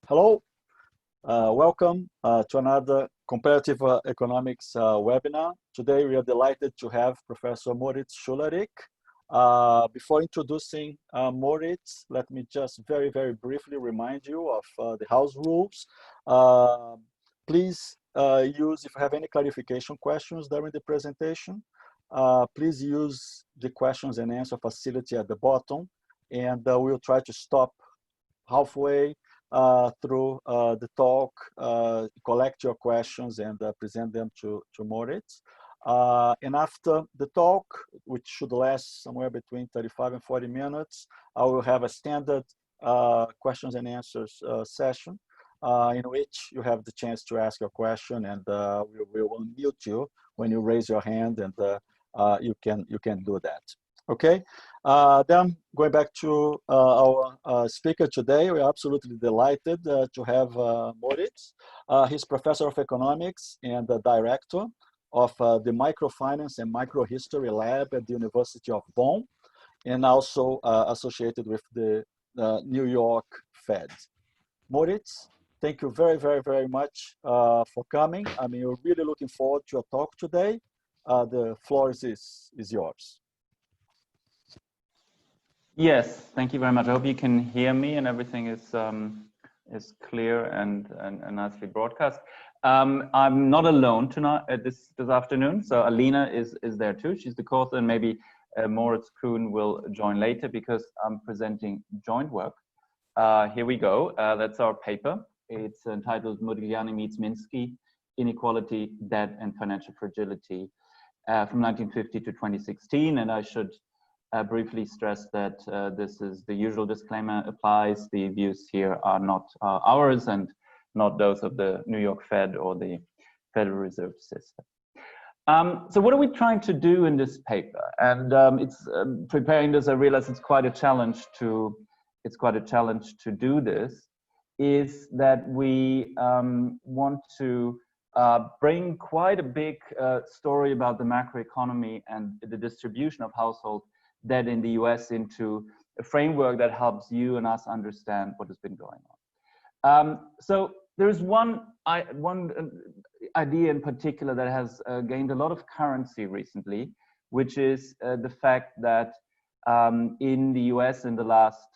Hello, welcome to another Comparative Economics webinar. Today we are delighted to have Professor Moritz Schularick. Before introducing Moritz, let me just very briefly remind you of the house rules. Please use, if you have any clarification questions during the presentation, please use the questions and answer facility at the bottom, and we'll try to stop halfway through the talk, collect your questions and present them to Moritz. And after the talk, which should last somewhere between 35 and 40 minutes, I will have a standard questions and answers session in which you have the chance to ask your question, and we will unmute you when you raise your hand, and you can do that. Okay, then going back to our speaker today, we're absolutely delighted to have Moritz. He's professor of economics and the director of the Microfinance and Microhistory Lab at the University of Bonn, and also associated with the New York Fed. Moritz, thank you very much for coming. I mean, we're really looking forward to your talk today. The floor is yours. Yes, thank you very much. I hope you can hear me and everything is clear and nicely broadcast. I'm not alone tonight this afternoon, so Alina is there too. She's the co-author, and maybe Moritz Kuhn will join later because I'm presenting joint work. Here we go. That's our paper. It's entitled Modigliani meets Minsky: Inequality, Debt, and Financial Fragility from 1950 to 2016, and I should briefly stress that this is the usual disclaimer applies. The views here are not ours and not those of the New York Fed or the Federal Reserve System. So what are we trying to do in this paper? And it's preparing this, I realize it's quite a challenge to do this. Is that we want to bring quite a big story about the macroeconomy and the distribution of household debt in the US into a framework that helps you and us understand what has been going on. So there's one idea in particular that has gained a lot of currency recently, which is the fact that in the US in the last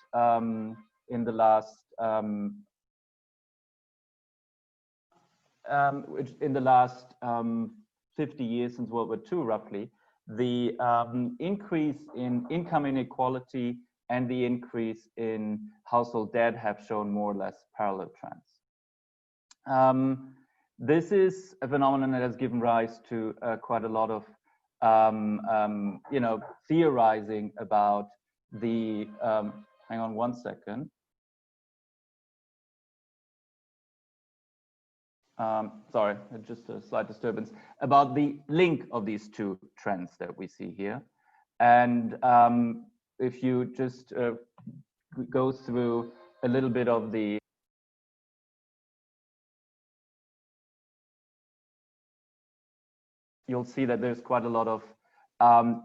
50 years, since World War II roughly, the increase in income inequality and the increase in household debt have shown more or less parallel trends. This is a phenomenon that has given rise to quite a lot of theorizing about the hang on one second. Sorry, just a slight disturbance about the link of these two trends that we see here. And if you just go through a little bit of the you'll see that there's quite a lot of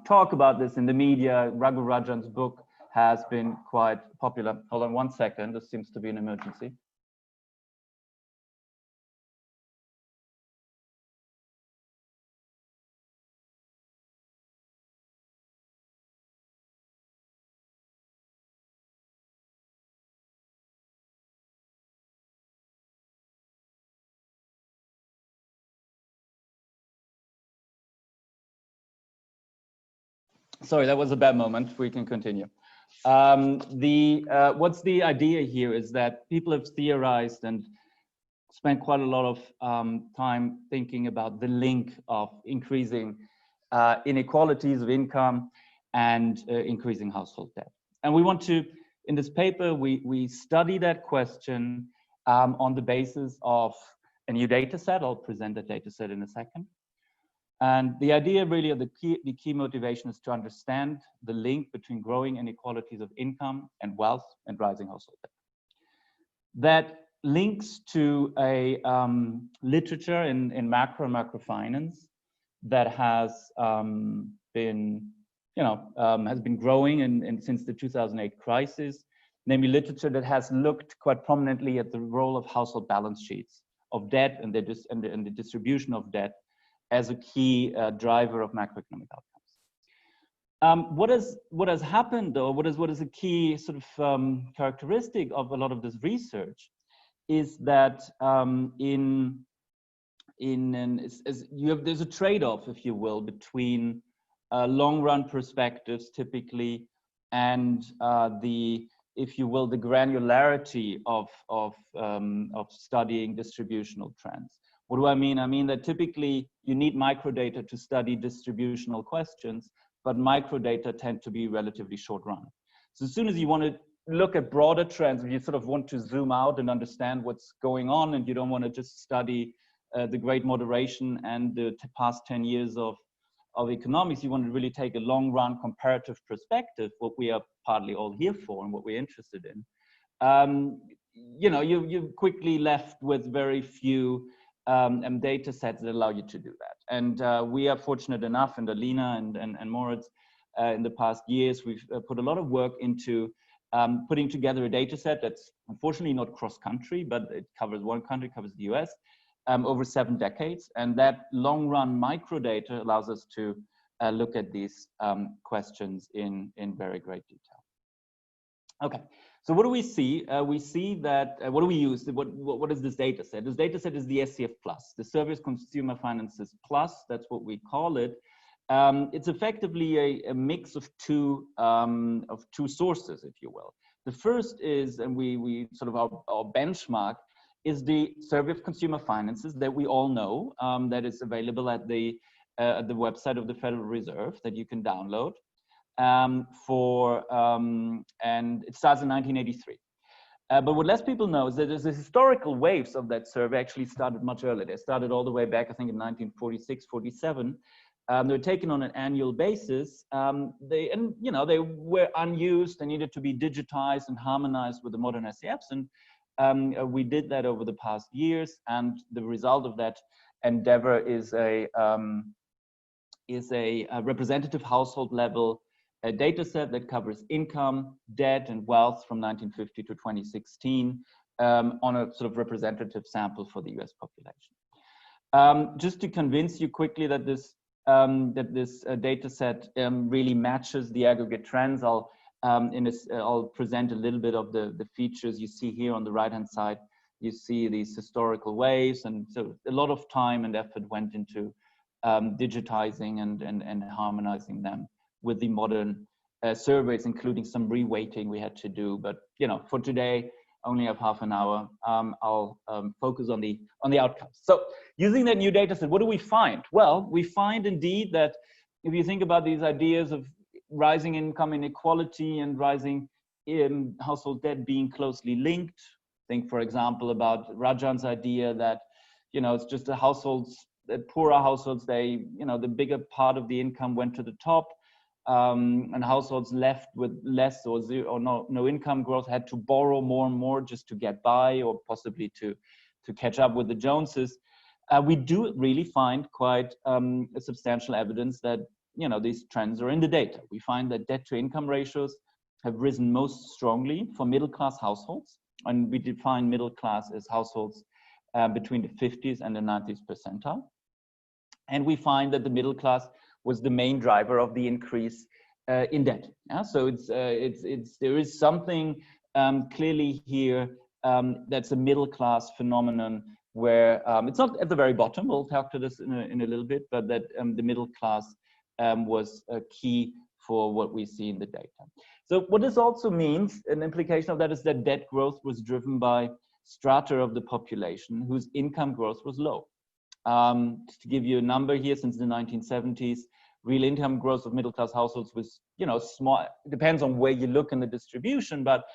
talk about this in the media. Raghu Rajan's book has been quite popular. Hold on one second, this seems to be an emergency. Sorry, that was a bad moment. We can continue. What's the idea here is that people have theorized and spent quite a lot of time thinking about the link of increasing inequalities of income and increasing household debt. And we want to, in this paper, we study that question on the basis of a new data set. I'll present that data set in a second. And the idea really of the key motivation is to understand the link between growing inequalities of income and wealth and rising household debt. That links to a literature in macro and microfinance that has been growing since the 2008 crisis, namely literature that has looked quite prominently at the role of household balance sheets, of debt and the distribution of debt as a key driver of macroeconomic outcomes. What has happened, though, what is a key sort of characteristic of a lot of this research is that there's a trade-off, if you will, between long-run perspectives typically and the granularity of studying distributional trends. What do I mean? I mean that typically you need microdata to study distributional questions, but microdata tend to be relatively short run. So as soon as you want to look at broader trends, if you sort of want to zoom out and understand what's going on, and you don't want to just study the Great Moderation and the past 10 years of economics, you want to really take a long run comparative perspective, what we are partly all here for and what we're interested in. You're quickly left with very few data sets that allow you to do that. And we are fortunate enough, and Alina and Moritz, in the past years, we've put a lot of work into putting together a data set that's unfortunately not cross-country, but it covers one country, covers the US, over 7 decades. And that long-run microdata allows us to look at these questions in very great detail. Okay, so what do we see? We see that, what do we use? What is this data set? This data set is the SCF Plus, the Survey of Consumer Finances Plus, that's what we call it. It's effectively a mix of two sources, if you will. The first is, and we sort of our benchmark, is the Survey of Consumer Finances that we all know, that is available at the website of the Federal Reserve that you can download. And it starts in 1983. But what less people know is that there's the historical waves of that survey actually started much earlier. They started all the way back, I think, in 1946, 47. They were taken on an annual basis. They were unused. They needed to be digitized and harmonized with the modern SCFs. And we did that over the past years. And the result of that endeavor is a representative household level data set that covers income, debt, and wealth from 1950 to 2016 on a sort of representative sample for the US population. Just to convince you quickly that this data set really matches the aggregate trends, I'll present a little bit of the features you see here on the right-hand side. You see these historical waves, and so a lot of time and effort went into digitizing and harmonizing them with the modern surveys, including some reweighting we had to do. But for today, I only have half an hour. I'll focus on the outcomes. So using that new data set, what do we find? Well, we find indeed that if you think about these ideas of rising income inequality and rising household debt being closely linked, think, for example, about Rajan's idea that it's just the households, the poorer households, the bigger part of the income went to the top, and households left with less or zero or no income growth had to borrow more and more just to get by, or possibly to catch up with the Joneses. We do really find quite substantial evidence that these trends are in the data. We find that debt to income ratios have risen most strongly for middle class households, and we define middle class as households between the 50s and the 90th percentile. And we find that the middle class was the main driver of the increase in debt. Yeah? So there is something clearly here that's a middle class phenomenon where it's not at the very bottom. We'll talk to this in a little bit, but that the middle class was a key for what we see in the data. So what this also means, an implication of that, is that debt growth was driven by strata of the population whose income growth was low. Just to give you a number here, since the 1970s, real income growth of middle-class households was, small. It depends on where you look in the distribution, but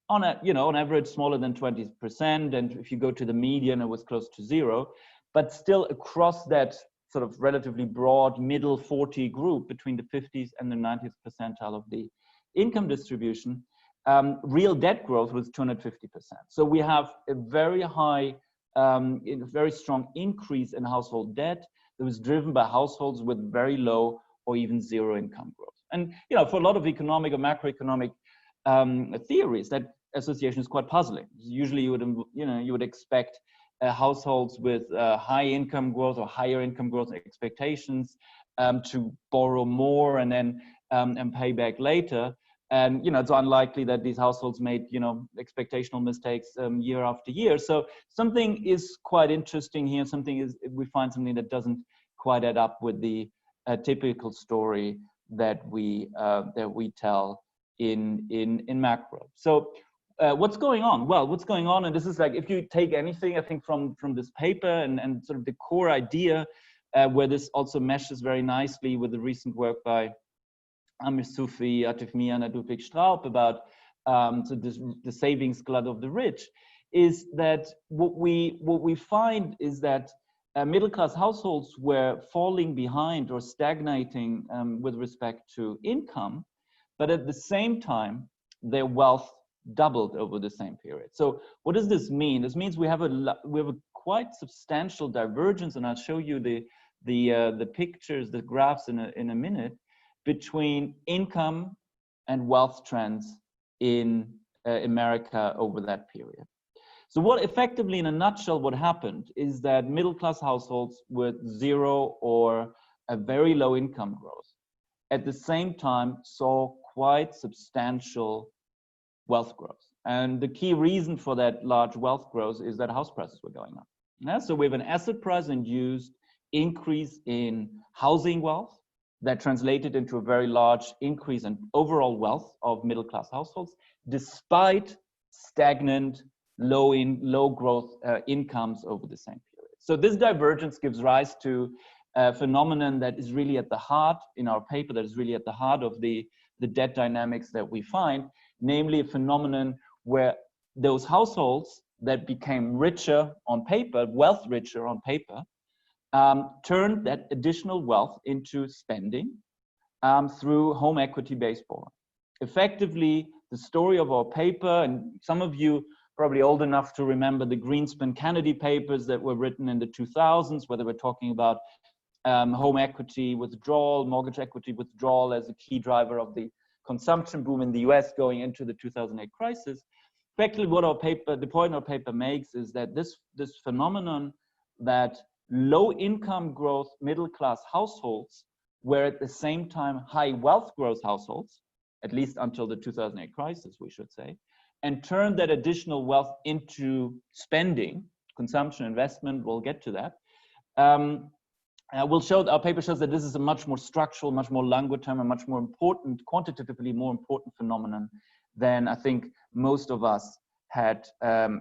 on average, smaller than 20%. And if you go to the median, it was close to 0. But still, across that sort of relatively broad middle 40 group between the 50s and the 90th percentile of the income distribution, real debt growth was 250%. So we have a very high, very strong increase in household debt that was driven by households with very low or even zero income growth. And for a lot of economic or macroeconomic theories, that association is quite puzzling. Usually you would expect households with high income growth or higher income growth expectations to borrow more and then and pay back later. And it's unlikely that these households made expectational mistakes year after year. So something is quite interesting here. We find something that doesn't quite add up with the typical story that we tell in macro. So what's going on? Well, what's going on, and this is like, if you take anything, I think from this paper and sort of the core idea, where this also meshes very nicely with the recent work by Amir Sufi, Atif Mian, and Ludwig Straub about the savings glut of the rich, is that what we find is that middle-class households were falling behind or stagnating with respect to income, but at the same time, their wealth doubled over the same period. So what does this mean? This means we have a quite substantial divergence, and I'll show you the pictures, the graphs in a minute, between income and wealth trends in America over that period. So what effectively, in a nutshell, what happened is that middle-class households with zero or a very low income growth at the same time saw quite substantial wealth growth. And the key reason for that large wealth growth is that house prices were going up. Yeah? So we have an asset price induced increase in housing wealth that translated into a very large increase in overall wealth of middle-class households, despite stagnant, low growth incomes over the same period. So this divergence gives rise to a phenomenon that is really at the heart, in our paper, that is really at the heart of the debt dynamics that we find, namely a phenomenon where those households that became richer on paper, wealth richer on paper, turned that additional wealth into spending through home equity-based borrowing. Effectively, the story of our paper, and some of you probably old enough to remember the Greenspan-Kennedy papers that were written in the 2000s, where they were talking about home equity withdrawal, mortgage equity withdrawal as a key driver of the consumption boom in the US going into the 2008 crisis. Effectively, what the point our paper makes is that this phenomenon that low income growth middle-class households were at the same time high wealth growth households, at least until the 2008 crisis, we should say, and turned that additional wealth into spending, consumption, investment. We'll get to that. Our paper shows that this is a much more structural, much more longer term, and much more important, quantitatively more important phenomenon than I think most of us had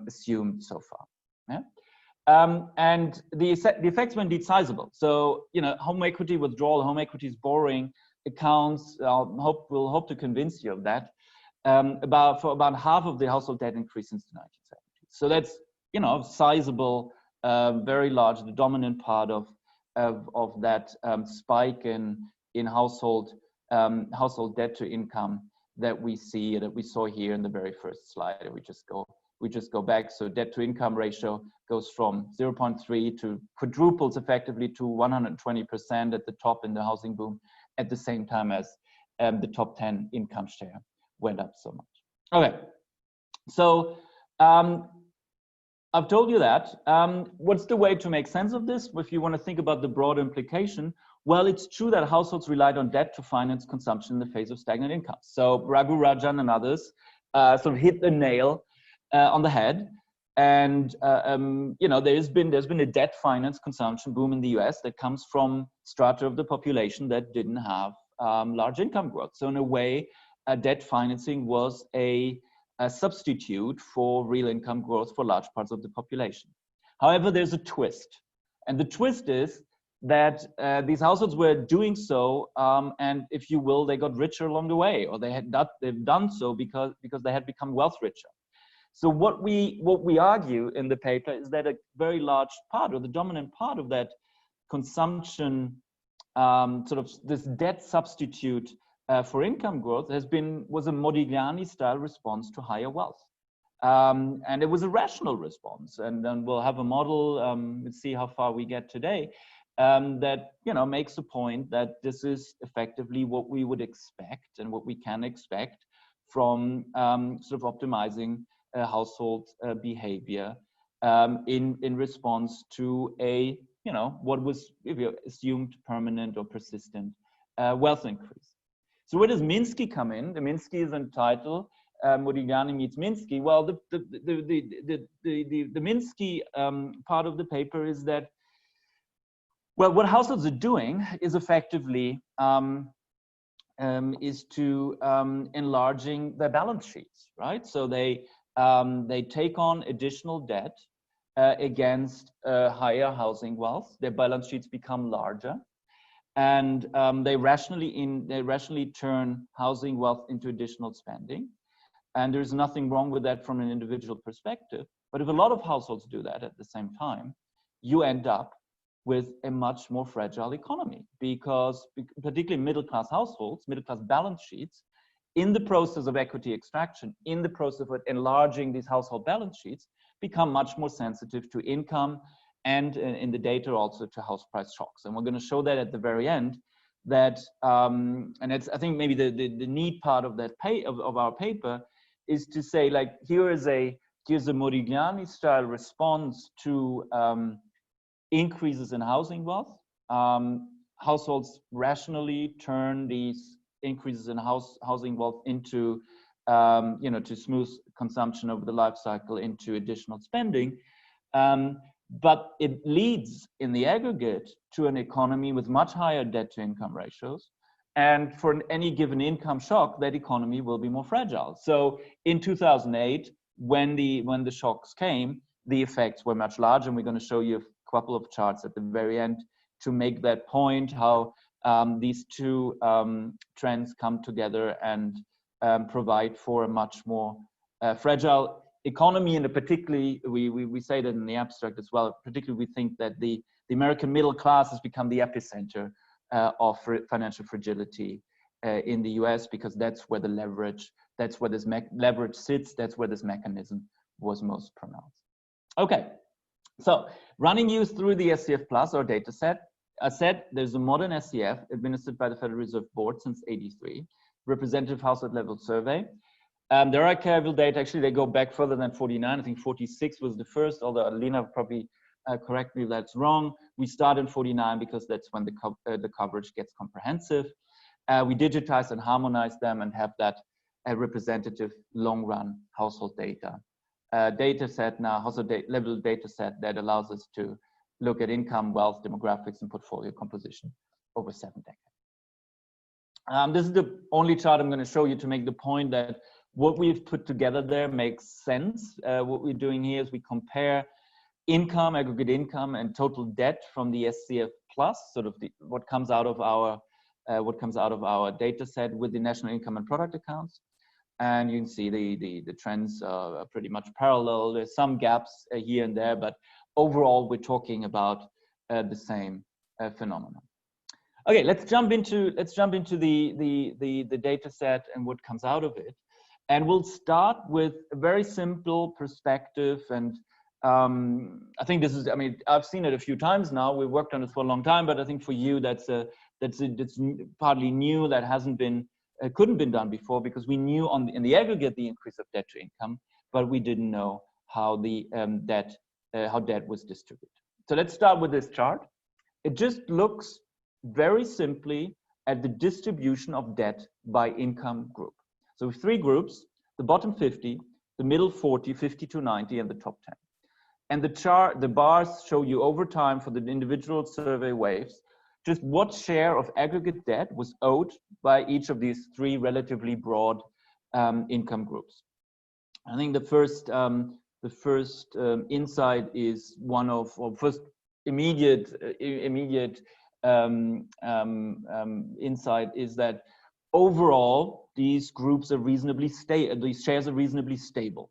assumed so far. Yeah? And the effects were indeed sizable. So, home equity withdrawal, home equities borrowing accounts, we'll hope to convince you of that, for about half of the household debt increase since the 1970s. So that's, sizable, very large, the dominant part of that spike in household debt to income that we saw here in the very first slide. We just go back. So debt to income ratio goes from 0.3 to quadruples effectively to 120% at the top in the housing boom, at the same time as the top 10 income share went up so much. Okay, so I've told you that. What's the way to make sense of this? If you want to think about the broader implication, well, it's true that households relied on debt to finance consumption in the face of stagnant incomes. So Raghu Rajan and others sort of hit the nail on the head. And there's been a debt finance consumption boom in the US that comes from strata of the population that didn't have large income growth. So in a way, debt financing was a substitute for real income growth for large parts of the population. However, there's a twist. And the twist is that these households were doing so, and if you will, they got richer along the way, or they've done so because they had become wealth richer. So what we argue in the paper is that a very large part, or the dominant part of that consumption, sort of this debt substitute for income growth was a Modigliani-style response to higher wealth. And it was a rational response. And then we'll have a model, let's see how far we get today, that makes the point that this is effectively what we would expect and what we can expect from sort of optimizing household behavior in response to a, what was assumed permanent or persistent wealth increase. So where does Minsky come in? The Minsky is entitled Modigliani meets Minsky. Well, the Minsky part of the paper is that, well, what households are doing is effectively is to enlarging their balance sheets, right? So they take on additional debt against higher housing wealth. Their balance sheets become larger, and they rationally turn housing wealth into additional spending. And there's nothing wrong with that from an individual perspective. But if a lot of households do that at the same time, you end up with a much more fragile economy, because particularly middle-class households, middle-class balance sheets, in the process of equity extraction, in the process of enlarging these household balance sheets, become much more sensitive to income and in the data also to house price shocks. And we're going to show that at the very end, that, and it's, I think maybe the neat part of that of our paper is to say, like, here's a Modigliani style response to increases in housing wealth. Households rationally turn these increases in housing wealth into, to smooth consumption over the life cycle into additional spending. But it leads in the aggregate to an economy with much higher debt to income ratios. And for any given income shock, that economy will be more fragile. So in 2008, when the shocks came, the effects were much larger. And we're going to show you a couple of charts at the very end to make that point, how these two trends come together and provide for a much more fragile economy. And particularly, we say that in the abstract as well, particularly we think that the American middle class has become the epicenter of financial fragility in the US, because that's where the leverage, that's where this leverage sits, that's where this mechanism was most pronounced. Okay, so running you through the SCF Plus, or data set. I said there's a modern SCF administered by the Federal Reserve Board since '83, representative household level survey. There are archival data, actually they go back further than 49, I think 46 was the first, although Alina probably correct me if that's wrong. We start in 49 because that's when the coverage gets comprehensive. We digitize and harmonize them and have that representative long run household data. Data set now, household level data set that allows us to look at income, wealth, demographics, and portfolio composition over 7 decades. This is the only chart I'm going to show you to make the point that what we've put together there makes sense. What we're doing here is we compare income, aggregate income, and total debt from the SCF Plus, sort of what comes out of our data set with the national income and product accounts. And you can see the trends are pretty much parallel. There's some gaps here and there, but overall we're talking about the same phenomenon. Okay, let's jump into the data set and what comes out of it. And we'll start with a very simple perspective. And I think this is, I mean, I've seen it a few times now. We've worked on it for a long time, but I think for you that's partly new, that hasn't been, couldn't been done before, because we knew in the aggregate the increase of debt to income, but we didn't know how the debt was distributed. So let's start with this chart. It just looks very simply at the distribution of debt by income group. So 3 groups: the bottom 50, the middle 40, 50 to 90, and the top 10. And the bars show you over time for the individual survey waves, just what share of aggregate debt was owed by each of these 3 relatively broad income groups. I think the first insight is one of, or first immediate insight is that overall these groups are reasonably stable. These shares are reasonably stable.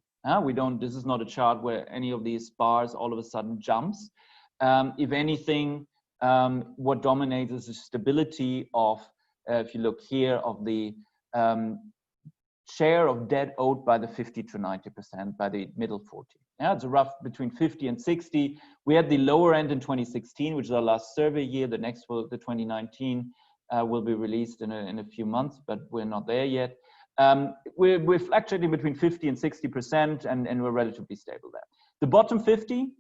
This is not a chart where any of these bars all of a sudden jumps. If anything, what dominates is the stability of, if you look here, of the share of debt owed by the 50 to 90%, by the middle 40. Yeah, it's a rough between 50 and 60. We had the lower end in 2016, which is our last survey year. The next, the 2019, will be released in a few months, but we're not there yet. We're fluctuating between 50 and 60%, and we're relatively stable there. The bottom 50,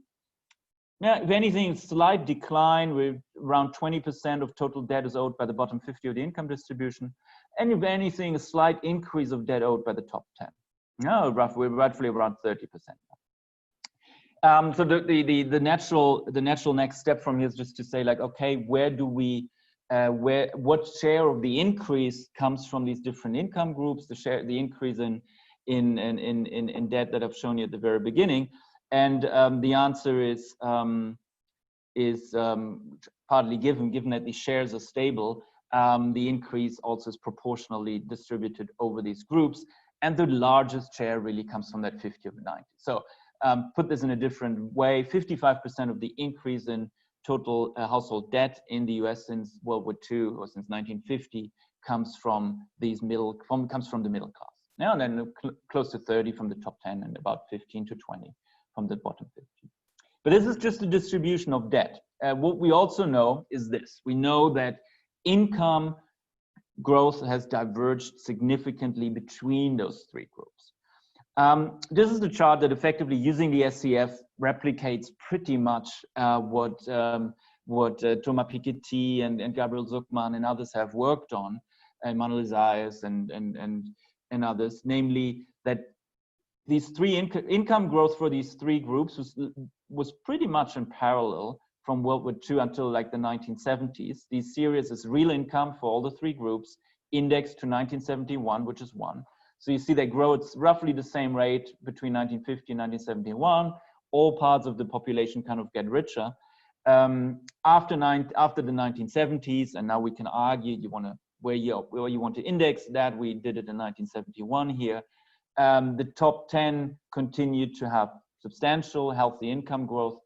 yeah, if anything, slight decline. We're around 20% of total debt is owed by the bottom 50 of the income distribution. And if anything, a slight increase of debt owed by the top 10. No, we're roughly around 30%. So the natural next step from here is just to say, like, okay, where do we, what share of the increase comes from these different income groups? The increase in debt that I've shown you at the very beginning. And the answer is partly given that these shares are stable. The increase also is proportionally distributed over these groups, and the largest share really comes from that 50 of 90. So put this in a different way: 55% of the increase in total household debt in the U.S. since World War II or since 1950 comes from the middle class. Now, and then close to 30 from the top 10, and about 15 to 20 from the bottom 50. But this is just a distribution of debt. What we also know is this: we know that income growth has diverged significantly between those three groups. This is the chart that effectively, using the SCF, replicates pretty much what Thomas Piketty and Gabriel Zuckman and others have worked on, and Manuel Zayas and others, namely that these three income growth for these three groups was pretty much in parallel from World War II until like the 1970s. These series is real income for all the three groups, indexed to 1971, which is 1. So you see they grow at roughly the same rate between 1950 and 1971. All parts of the population kind of get richer. After the 1970s, and now we can argue where you want to index that. We did it in 1971 here. The top 10 continued to have substantial, healthy income growth.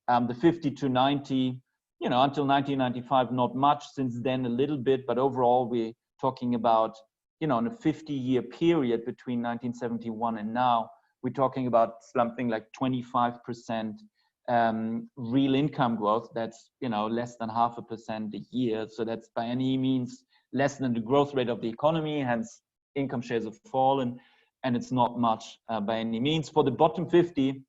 The 50 to 90, until 1995, not much. Since then, a little bit, but overall, we're talking about, in a 50-year period between 1971 and now, we're talking about something like 25% real income growth. That's, less than 0.5% a year. So that's by any means less than the growth rate of the economy. Hence, income shares have fallen, and it's not much by any means. For the bottom 50,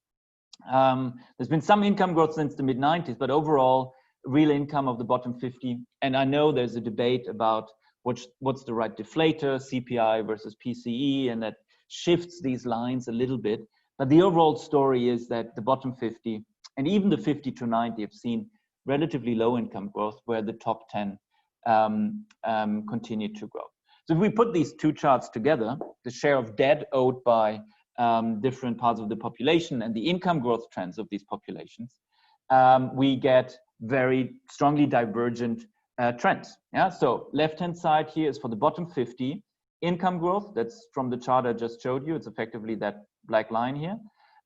there's been some income growth since the mid-90s, but overall, real income of the bottom 50, and I know there's a debate about what's the right deflator, CPI versus PCE, and that shifts these lines a little bit. But the overall story is that the bottom 50 and even the 50 to 90 have seen relatively low income growth, where the top 10 continue to grow. So if we put these two charts together, the share of debt owed by different parts of the population and the income growth trends of these populations, we get very strongly divergent trends. Yeah. So left-hand side here is for the bottom 50 income growth. That's from the chart I just showed you. It's effectively that black line here,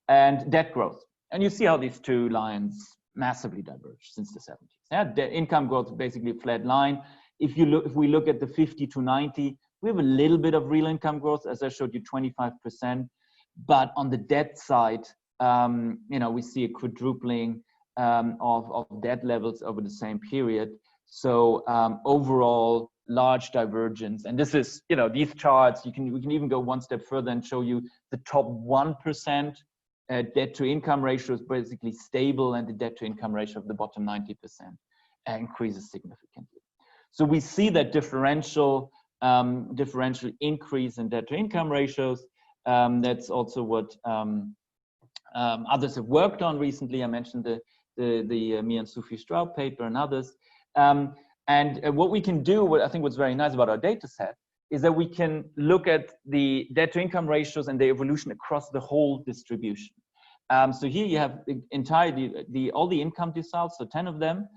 and debt growth. And you see how these two lines massively diverge since the 70s. Yeah. The income growth basically a flat line. If we look at the 50 to 90, we have a little bit of real income growth, as I showed you, 25%. But on the debt side, we see a quadrupling of debt levels over the same period. So overall, large divergence. And this is, these charts, we can even go one step further and show you the top 1% debt to income ratio is basically stable, and the debt to income ratio of the bottom 90% increases significantly. So we see that differential increase in debt to income ratios. That's also what others have worked on recently. I mentioned the me and Sophie Straub paper and others. And what we can do, I think what's very nice about our data set, is that we can look at the debt to income ratios and the evolution across the whole distribution. So here you have all the income deciles, so 10 of them,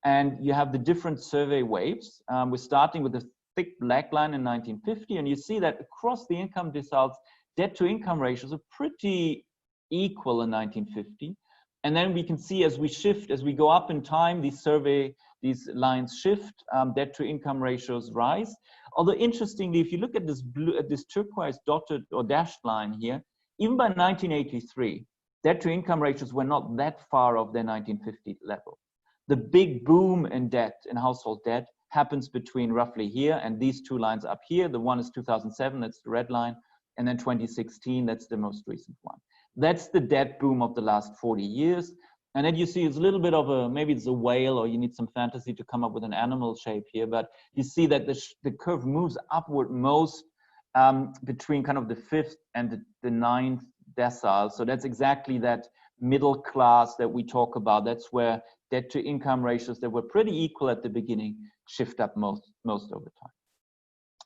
and you have the different survey waves. We're starting with the thick black line in 1950, and you see that across the income deciles, debt to income ratios are pretty equal in 1950. And then we can see as we go up in time, these lines shift, debt to income ratios rise. Although interestingly, if you look at this turquoise dotted or dashed line here, even by 1983, debt to income ratios were not that far off their 1950 level. The big boom in household debt happens between roughly here and these two lines up here. The one is 2007, that's the red line, and then 2016, that's the most recent one. That's the debt boom of the last 40 years. And then you see it's a little bit of a, maybe it's a whale, or you need some fantasy to come up with an animal shape here, but you see that the curve moves upward most between kind of the 5th and the 9th decile. So that's exactly that middle class that we talk about. That's where debt to income ratios that were pretty equal at the beginning shift up most over time.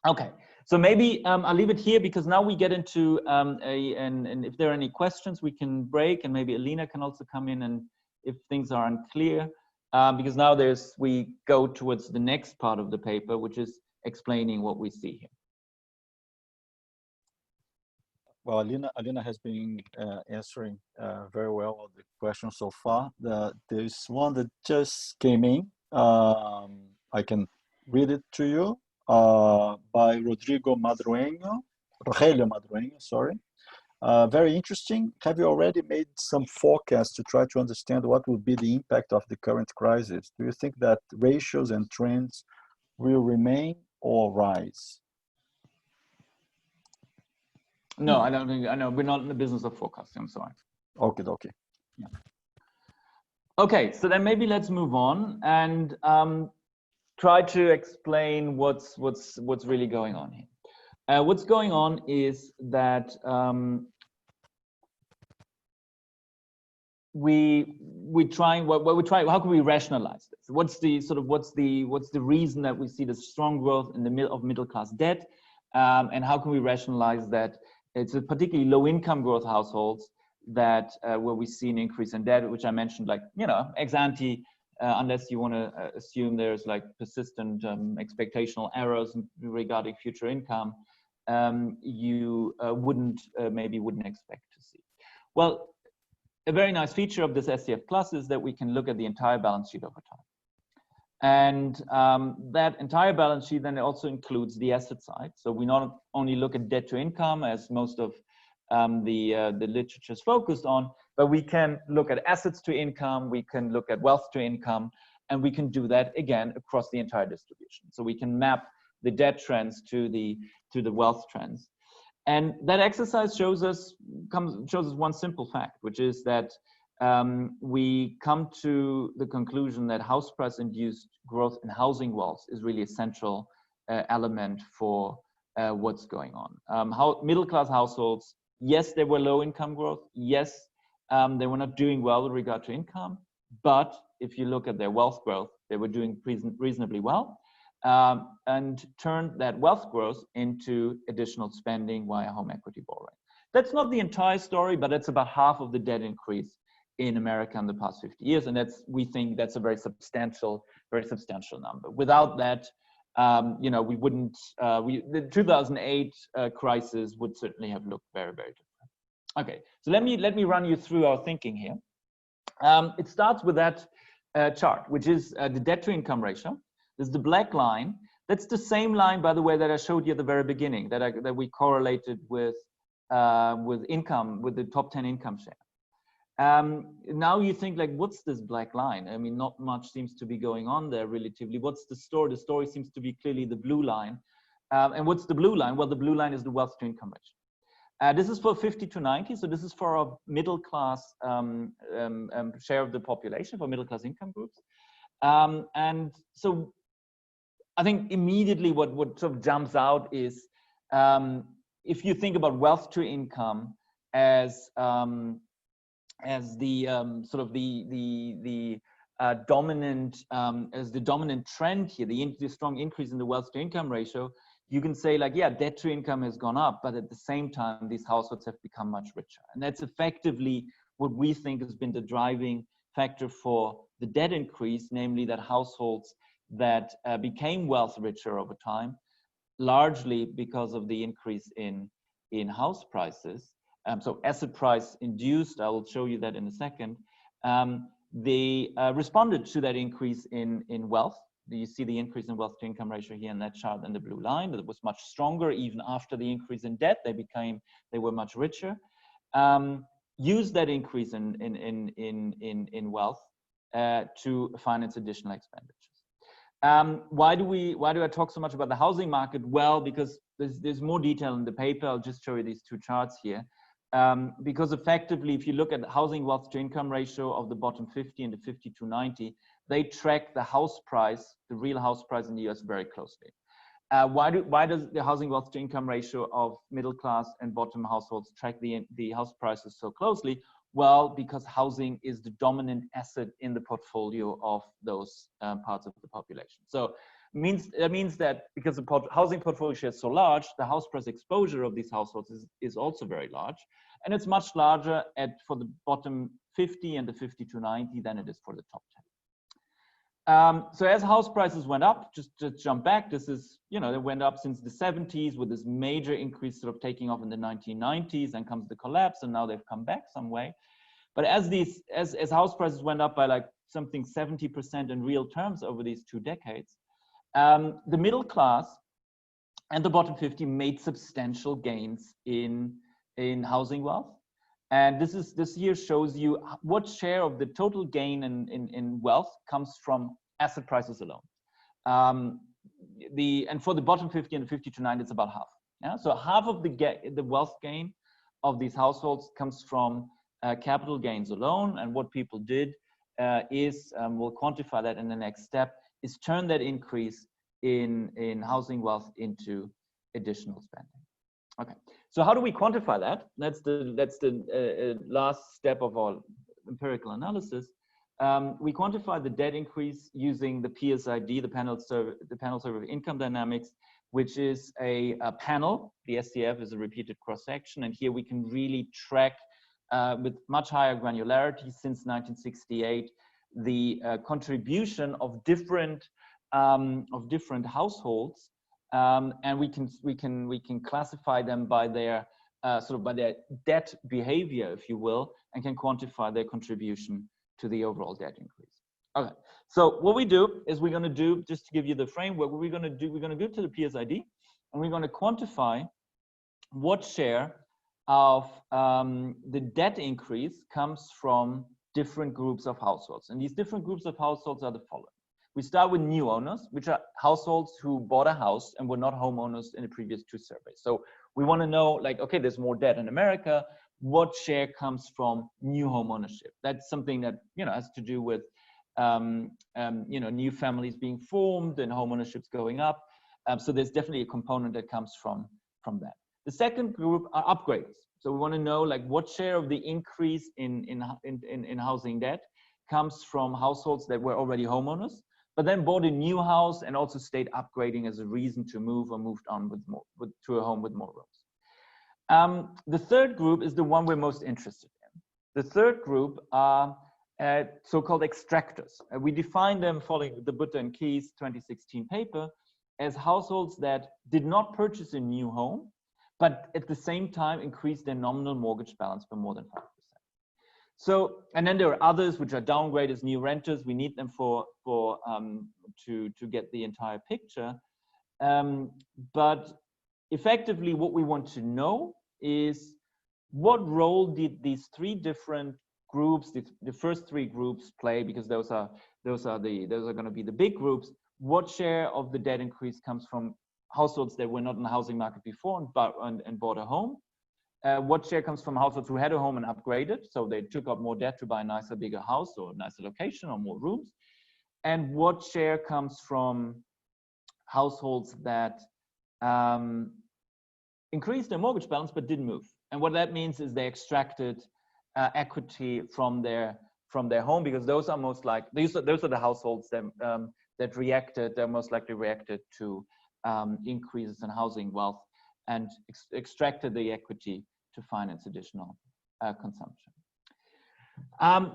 Okay, so maybe I'll leave it here, because now we get into and if there are any questions, we can break, and maybe Alina can also come in and if things are unclear, because now we go towards the next part of the paper, which is explaining what we see here. Well, Alina has been answering very well all the questions so far. There's one that just came in. I can read it to you, by Rogelio Madrueño, sorry. Very interesting. Have you already made some forecasts to try to understand what will be the impact of the current crisis? Do you think that ratios and trends will remain or rise? No, I don't think, I know, we're not in the business of forecasting, I'm sorry. Okay. Yeah. Okay, so then maybe let's move on and try to explain what's really going on here. What's going on is that we try, how can we rationalize this? What's the reason that we see the strong growth in the middle class debt, and how can we rationalize that it's a particularly low income growth households that where we see an increase in debt, which I mentioned, like, you know, ex ante, unless you want to assume there's like persistent expectational errors regarding future income, you maybe wouldn't expect to see. Well, a very nice feature of this SCF Plus is that we can look at the entire balance sheet over time. And that entire balance sheet then also includes the asset side. So we not only look at debt to income, as most of the literature is focused on, but we can look at assets to income, we can look at wealth to income, and we can do that again across the entire distribution. So we can map the debt trends to the wealth trends. And that exercise shows us one simple fact, which is that we come to the conclusion that house price induced growth in housing wealth is really a central element for what's going on. How middle class households, yes, they were low income growth. Yes, they were not doing well with regard to income, but if you look at their wealth growth, they were doing reasonably well. And turned that wealth growth into additional spending via home equity borrowing. That's not the entire story, but that's about half of the debt increase in America in the past 50 years. And we think that's a very substantial number. Without that, you know, we wouldn't, the 2008 crisis would certainly have looked very, very different. Okay, so let me run you through our thinking here. It starts with that chart, which is the debt to income ratio. This is the black line. That's the same line, by the way, that I showed you at the very beginning, that we correlated with income, with the top 10 income share. Now you think, like, what's this black line? I mean, not much seems to be going on there relatively. What's the story? The story seems to be clearly the blue line. And what's the blue line? Well, the blue line is the wealth to income ratio. This is for 50 to 90. So this is for our middle class share of the population, for middle class income groups. And so I think immediately what sort of jumps out is if you think about wealth to income as the sort of the dominant trend here, the strong increase in the wealth to income ratio, you can say, like, yeah, debt to income has gone up, but at the same time, these households have become much richer. And that's effectively what we think has been the driving factor for the debt increase, namely that households that became wealth richer over time, largely because of the increase in house prices. So asset price induced, I will show you that in a second. They responded to that increase in wealth. You see the increase in wealth to income ratio here in that chart in the blue line. That was much stronger even after the increase in debt. They were much richer. Use that increase in wealth to finance additional expenditures. Why do I talk so much about the housing market? Well, because there's more detail in the paper. I'll just show you these two charts here. Because effectively, if you look at the housing wealth to income ratio of the bottom 50 and the 50 to 90, they track the house price, the real house price in the US very closely. Why does the housing wealth to income ratio of middle class and bottom households track the house prices so closely? Well, because housing is the dominant asset in the portfolio of those parts of the population. So that means that because the housing portfolio share is so large, the house price exposure of these households is also very large. And it's much larger for the bottom 50 and the 50 to 90 than it is for the top 10. So as house prices went up, just to jump back, this is, they went up since the 70s with this major increase sort of taking off in the 1990s, and comes the collapse, and now they've come back some way. But as house prices went up by like something 70% in real terms over these 2 decades, the middle class and the bottom 50 made substantial gains in housing wealth. And this here shows you what share of the total gain in wealth comes from asset prices alone. And for the bottom 50 and the 50 to 90, it's about half. Yeah? So half of the wealth gain of these households comes from capital gains alone. And what people did is, we'll quantify that in the next step, is turn that increase in housing wealth into additional spending. Okay, so how do we quantify that? That's the last step of our empirical analysis. We quantify the debt increase using the PSID, the Panel Survey of Income Dynamics, which is a panel. The SDF is a repeated cross-section, and here we can really track with much higher granularity since 1968 the contribution of different households. And we can classify them by their by their debt behavior, if you will, and can quantify their contribution to the overall debt increase. Okay, so what we do is we're going to do, just to give you the framework, what we're going to go to the PSID, and we're going to quantify what share of the debt increase comes from different groups of households. And these different groups of households are the following. We start with new owners, which are households who bought a house and were not homeowners in the previous 2 surveys. So we want to know, like, okay, there's more debt in America. What share comes from new home ownership? That's something that has to do with new families being formed and home ownerships going up. So there's definitely a component that comes from that. The second group are upgraders. So we want to know, like, what share of the increase in housing debt comes from households that were already homeowners, but then bought a new house and also stayed upgrading as a reason to move or moved on to a home with more rooms. The third group is the one we're most interested in. The third group are so-called extractors. We define them following the Butter and Keys 2016 paper as households that did not purchase a new home, but at the same time increased their nominal mortgage balance by more than 5%. So, and then there are others which are downgraded as new renters. We need them to get the entire picture. But effectively, what we want to know is what role did these 3 different groups, the first 3 groups, play? Because those are going to be the big groups. What share of the debt increase comes from households that were not in the housing market before and bought a home? What share comes from households who had a home and upgraded? So they took up more debt to buy a nicer, bigger house or a nicer location or more rooms. And what share comes from households that increased their mortgage balance but didn't move? And what that means is they extracted equity from their home, because those are most like those are the households that reacted. They're most likely reacted to increases in housing wealth and extracted the equity to finance additional consumption.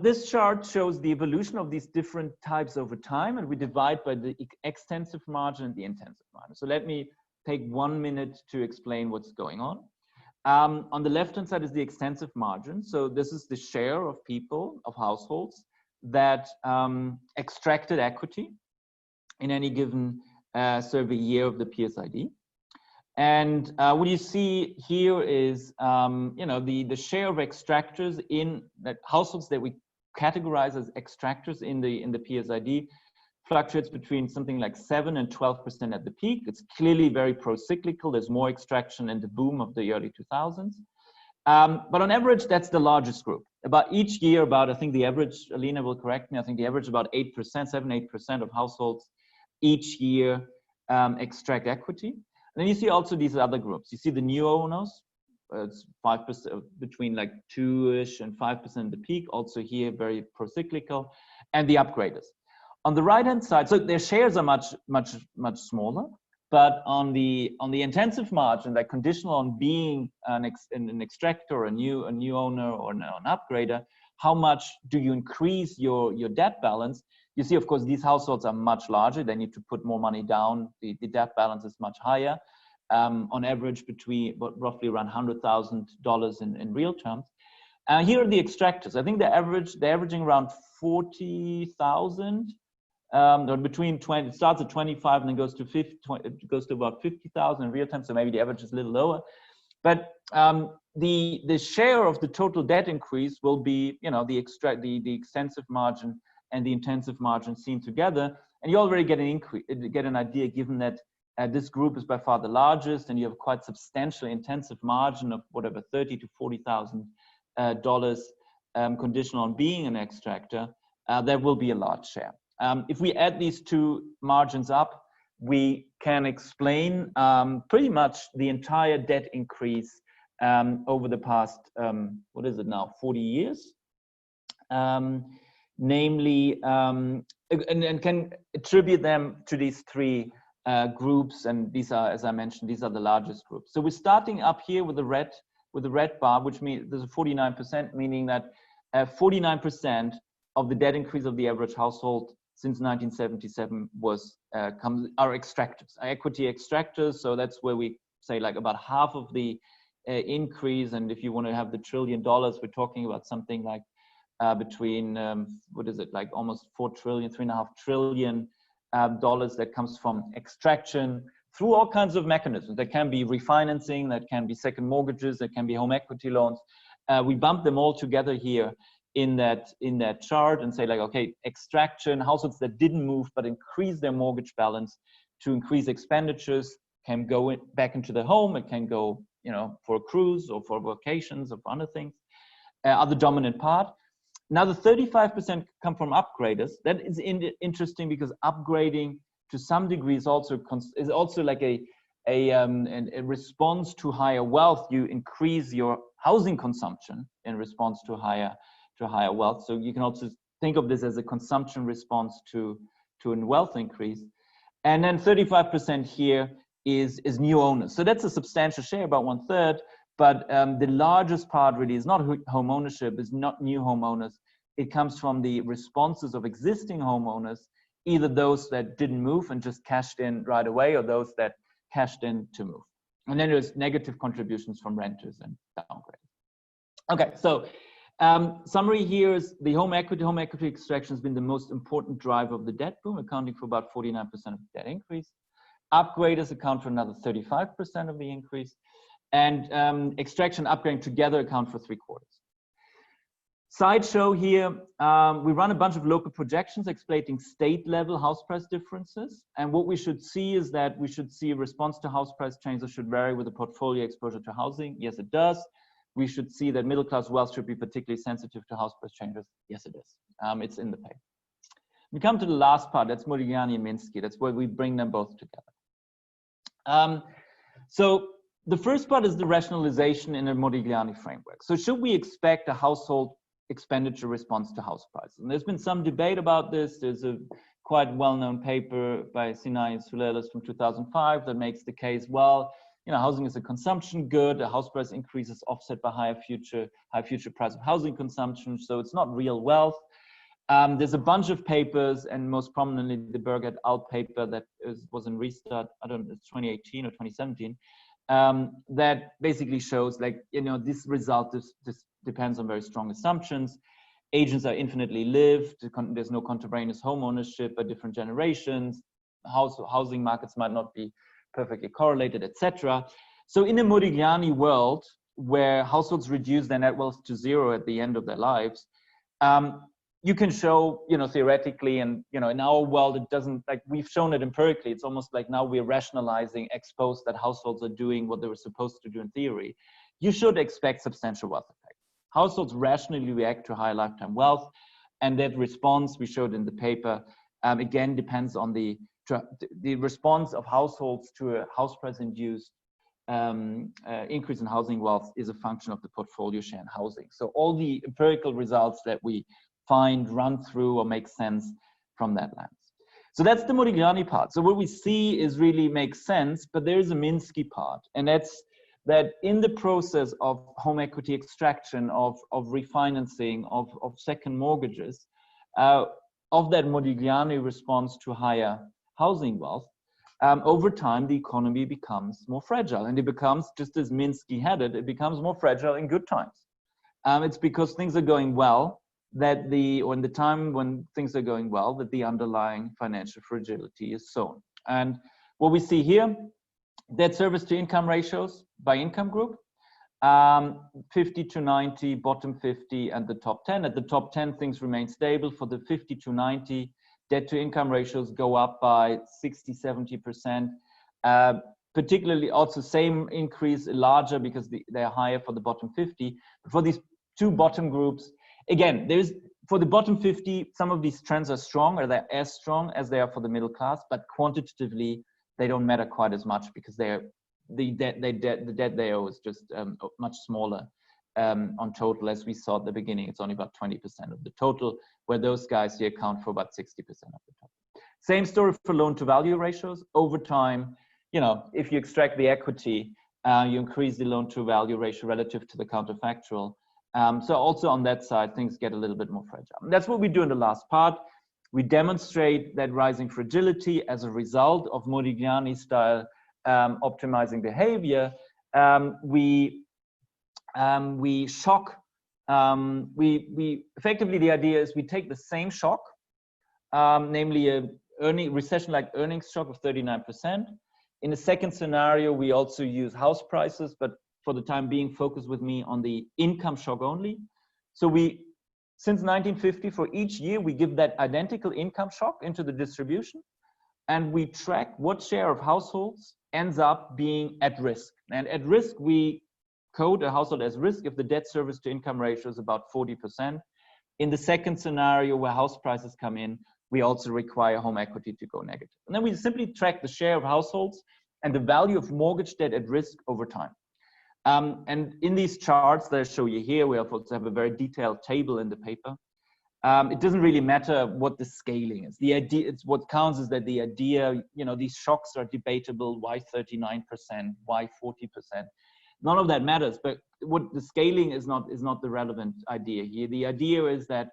This chart shows the evolution of these different types over time, and we divide by the extensive margin and the intensive margin. So let me take 1 minute to explain what's going on. On the left-hand side is the extensive margin. So this is the share of people, of households, that extracted equity in any given survey year of the PSID. And what you see here is, the share of extractors in that households that we categorize as extractors in the PSID fluctuates between something like 7 and 12% at the peak. It's clearly very pro-cyclical. There's more extraction in the boom of the early 2000s. But on average, that's the largest group. About each year, I think the average, Alina will correct me, I think the average about 8%, 7-8% of households each year extract equity. And then you see also these other groups. You see the new owners, it's 5%, between like 2-ish and 5% at the peak. Also here, very pro-cyclical, and the upgraders. On the right-hand side, so their shares are much smaller, but on the intensive margin, like conditional on being an extractor, a new owner, or an upgrader, how much do you increase your debt balance? You see, of course, these households are much larger. They need to put more money down. The debt balance is much higher, on average between roughly around $100,000 in real terms. Here are the extractors. I think they're averaging around 40,000. Between 20, it starts at 25 and then goes to 50. It goes to about 50,000 in real time. So maybe the average is a little lower. But the share of the total debt increase will be, the extensive margin and the intensive margin seen together, and you already get an idea, given that this group is by far the largest, and you have quite substantial intensive margin of whatever $30,000 to $40,000 conditional on being an extractor. There will be a large share. If we add these two margins up, we can explain pretty much the entire debt increase over the past, 40 years? Namely, and can attribute them to these three groups, and these are, as I mentioned, these are the largest groups. So we're starting up here with the red bar, which means there's a 49%, meaning that 49% of the debt increase of the average household since 1977 are extractors, equity extractors. So that's where we say like about half of the increase. And if you want to have the $1 trillion, we're talking about something like between like almost 4 trillion, $3.5 trillion that comes from extraction through all kinds of mechanisms. That can be refinancing, that can be second mortgages, that can be home equity loans. We bump them all together here in that chart and say like, okay, extraction, households that didn't move but increase their mortgage balance to increase expenditures can go back into the home. It can go, for a cruise or for vacations or for other things, are the dominant part. Now the 35% come from upgraders. That is interesting because upgrading to some degree is also like a response to higher wealth. You increase your housing consumption in response to higher wealth. So you can also think of this as a consumption response to a wealth increase. And then 35% here is new owners. So that's a substantial share, about 1/3. But the largest part really is not home ownership, is not new homeowners. It comes from the responses of existing homeowners, either those that didn't move and just cashed in right away, or those that cashed in to move. And then there's negative contributions from renters and downgraders. Okay, so summary here is the home equity extraction has been the most important driver of the debt boom, accounting for about 49% of the debt increase. Upgraders account for another 35% of the increase. And extraction and upgrading together account for 3/4. Sideshow here, we run a bunch of local projections explaining state-level house price differences. And what we should see is that we should see a response to house price changes should vary with the portfolio exposure to housing. Yes, it does. We should see that middle-class wealth should be particularly sensitive to house price changes. Yes, it is. It's in the paper. We come to the last part. That's Modigliani and Minsky. That's where we bring them both together. So the first part is the rationalization in a Modigliani framework. So should we expect a household expenditure response to house prices? And there's been some debate about this. There's a quite well-known paper by Sinai and Schularick from 2005 that makes the case, well, housing is a consumption good. A house price increase is offset by high future price of housing consumption. So it's not real wealth. There's a bunch of papers, and most prominently the Berg et al. Paper that was in Restart, I don't know, it's 2018 or 2017, that basically shows like, this result this depends on very strong assumptions. Agents are infinitely lived. There's no contemporaneous home ownership by different generations. Housing markets might not be perfectly correlated, etc. So in a Modigliani world where households reduce their net wealth to zero at the end of their lives, you can show, theoretically, and, in our world, it doesn't, like, we've shown it empirically. It's almost like now we're rationalizing ex post that households are doing what they were supposed to do in theory. You should expect substantial wealth effect. Households rationally react to high lifetime wealth, and that response we showed in the paper, again, depends on the response of households to a house price induced increase in housing wealth is a function of the portfolio share in housing. So all the empirical results that we find run through or make sense from that lens. So that's the Modigliani part. So what we see is really makes sense, but there is a Minsky part, and that's that in the process of home equity extraction, of refinancing, of second mortgages, of that Modigliani response to higher housing wealth, over time, the economy becomes more fragile, and it becomes, just as Minsky had it, it becomes more fragile in good times. It's because things are going well that or in the time when things are going well, that the underlying financial fragility is sown. And what we see here, debt service to income ratios by income group, 50 to 90, bottom 50, and the top 10. At the top 10, things remain stable. For the 50 to 90, debt to income ratios go up by 60, 70%. Particularly also same increase, larger because they're higher for the bottom 50. But for these two bottom groups, again, for the bottom 50, some of these trends are strong, or they're as strong as they are for the middle class, but quantitatively, they don't matter quite as much because the debt they owe is just much smaller on total. As we saw at the beginning, it's only about 20% of the total, where those guys here account for about 60% of the total. Same story for loan to value ratios. Over time, if you extract the equity, you increase the loan to value ratio relative to the counterfactual. So also on that side, things get a little bit more fragile. And that's what we do in the last part. We demonstrate that rising fragility as a result of Modigliani style optimizing behavior. We shock. We effectively, the idea is we take the same shock, namely a recession-like earnings shock of 39%. In the second scenario, we also use house prices, but for the time being, focus with me on the income shock only. So since 1950, for each year, we give that identical income shock into the distribution, and we track what share of households ends up being at risk. And at risk, we code a household as risk if the debt service to income ratio is about 40%. In the second scenario, where house prices come in, we also require home equity to go negative. And then we simply track the share of households and the value of mortgage debt at risk over time. And in these charts that I show you here, we also have a very detailed table in the paper. It doesn't really matter what the scaling is. The idea, it's what counts is that the idea, these shocks are debatable. Why 39%? Why 40%? None of that matters. But what the scaling is not the relevant idea here. The idea is that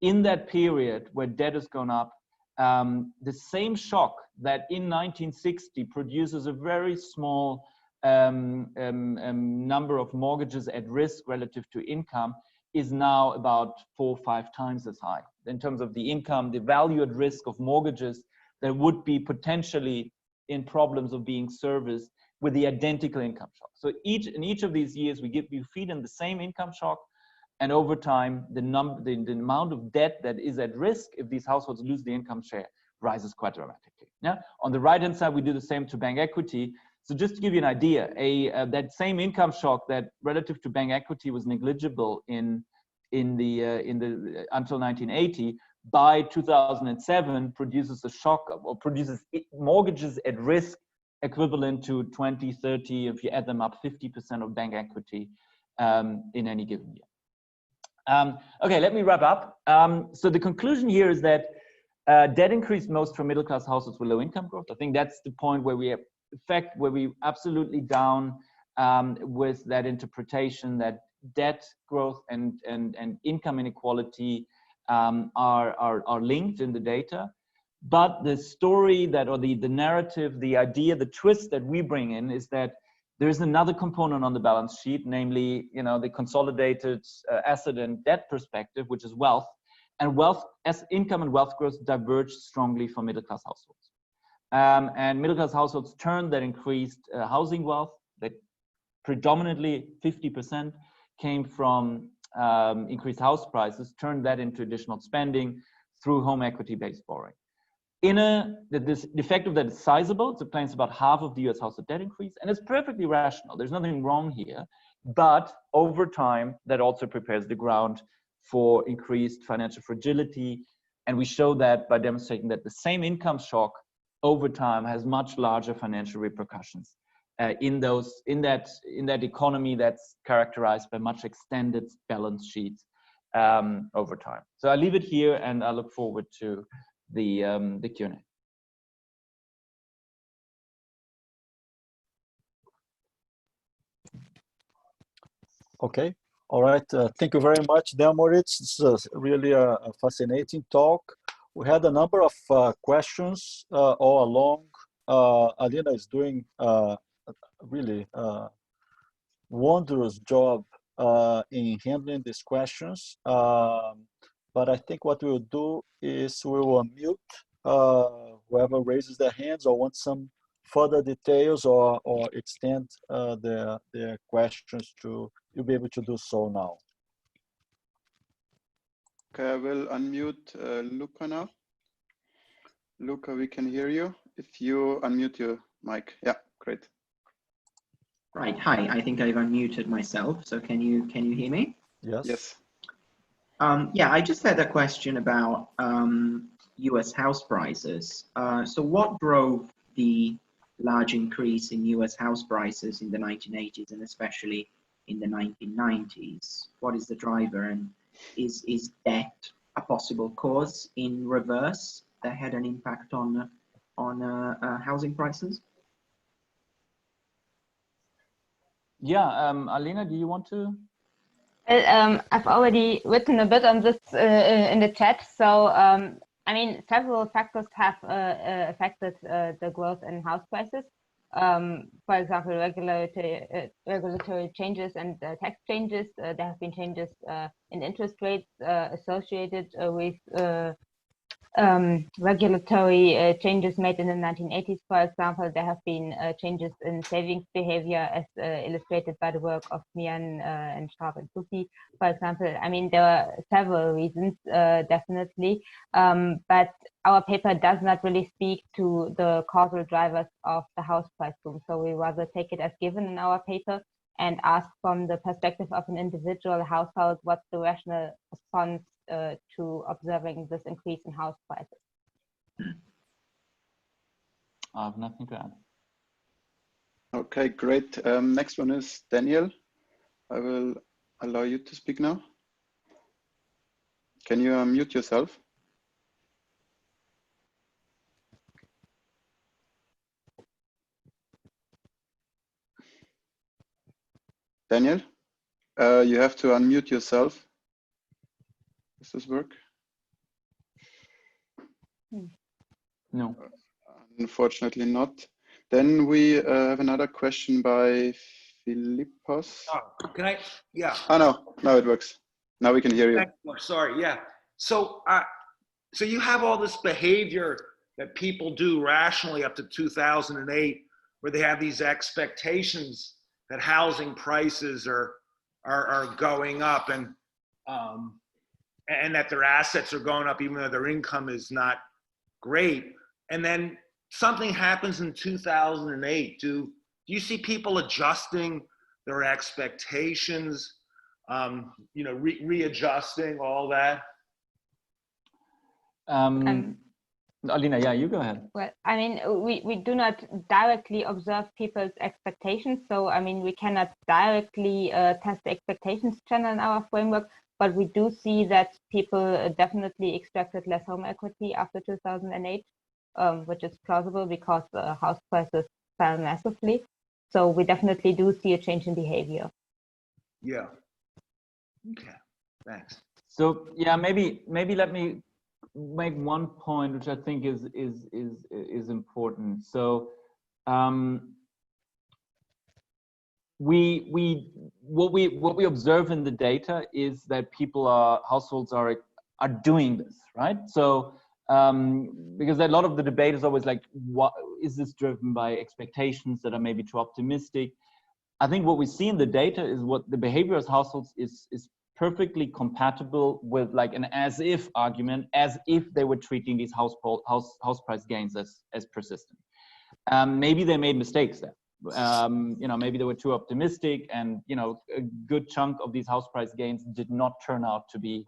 in that period where debt has gone up, the same shock that in 1960 produces a very small number of mortgages at risk relative to income is now about 4 or 5 times as high in terms of the income, the value at risk of mortgages that would be potentially in problems of being serviced with the identical income shock. So in each of these years, you feed in the same income shock, and over time, the amount of debt that is at risk if these households lose the income share rises quite dramatically. Yeah. On the right-hand side, we do the same to bank equity. So just to give you an idea, that same income shock that relative to bank equity was negligible until 1980, by 2007 produces a shock or produces mortgages at risk equivalent to 20, 30, if you add them up, 50% of bank equity in any given year. Okay, let me wrap up. So the conclusion here is that debt increased most for middle-class households with low income growth. I think that's the point where we absolutely down with that interpretation that debt growth and income inequality are linked in the data. But the story or the narrative, the idea, the twist that we bring in is that there is another component on the balance sheet, namely, the consolidated asset and debt perspective, which is wealth. And income and wealth growth diverge strongly for middle-class households. And middle-class households turn that increased housing wealth, that predominantly 50% came from increased house prices, turned that into additional spending through home equity-based borrowing. The effect of that is sizable. It explains about half of the US household debt increase, and it's perfectly rational. There's nothing wrong here. But over time, that also prepares the ground for increased financial fragility. And we show that by demonstrating that the same income shock over time has much larger financial repercussions in that economy that's characterized by much extended balance sheets over time. So I leave it here, and I look forward to the Q&A. Okay. All right. Thank you very much, Moritz. It's really a fascinating talk. We had a number of questions all along. Alina is doing a really wondrous job in handling these questions. But I think what we'll do is we will unmute whoever raises their hands or wants some further details or extend their questions to, you'll be able to do so now. Okay, I will unmute Luca now. Luca, we can hear you. If you unmute your mic. Yeah, great. Right, hi, I think I've unmuted myself. So can you hear me? Yes. Yes. Yeah, I just had a question about US house prices. So what drove the large increase in US house prices in the 1980s and especially in the 1990s? What is the driver, and is debt a possible cause in reverse that had an impact on housing prices? Yeah, Alina, do you want to? I've already written a bit on this in the chat. So, I mean, several factors have affected the growth in house prices. For example, regulatory changes and tax changes. There have been changes in interest rates associated with regulatory changes made in the 1980s, for example. There have been changes in savings behavior as illustrated by the work of Mian and Schwab and Suki, for example. I mean, there are several reasons, definitely, but our paper does not really speak to the causal drivers of the house price boom. So we rather take it as given in our paper and ask from the perspective of an individual household what's the rational response to observing this increase in house prices. I have nothing to add. Okay, great. Next one is Daniel. I will allow you to speak now. Can you unmute yourself? Daniel, you have to unmute yourself. Does this work? No. Unfortunately not. Then we have another question by Philippos. Oh, can I? Yeah. Oh, no, now it works. Now we can hear you. Oh, sorry. Yeah. So, so you have all this behavior that people do rationally up to 2008, where they have these expectations that housing prices are going up, and that their assets are going up even though their income is not great. And then something happens in 2008. Do you see people adjusting their expectations, you know, readjusting all that? Alina, yeah, you go ahead. Well, I mean, we do not directly observe people's expectations. So, I mean, we cannot directly test the expectations channel in our framework, but we do see that people definitely expected less home equity after 2008, which is plausible because house prices fell massively. So we definitely do see a change in behavior. Yeah. Okay. Thanks. So yeah, maybe let me make one point which I think is important. So what we observe in the data is that households are doing this, right? So because a lot of the debate is always like, what is this driven by expectations that are maybe too optimistic? I think what we see in the data is what the behavior of households is perfectly compatible with like an as-if argument, as if they were treating these house price gains as persistent. Maybe they made mistakes there. You know, maybe they were too optimistic, and you know, a good chunk of these house price gains did not turn out to be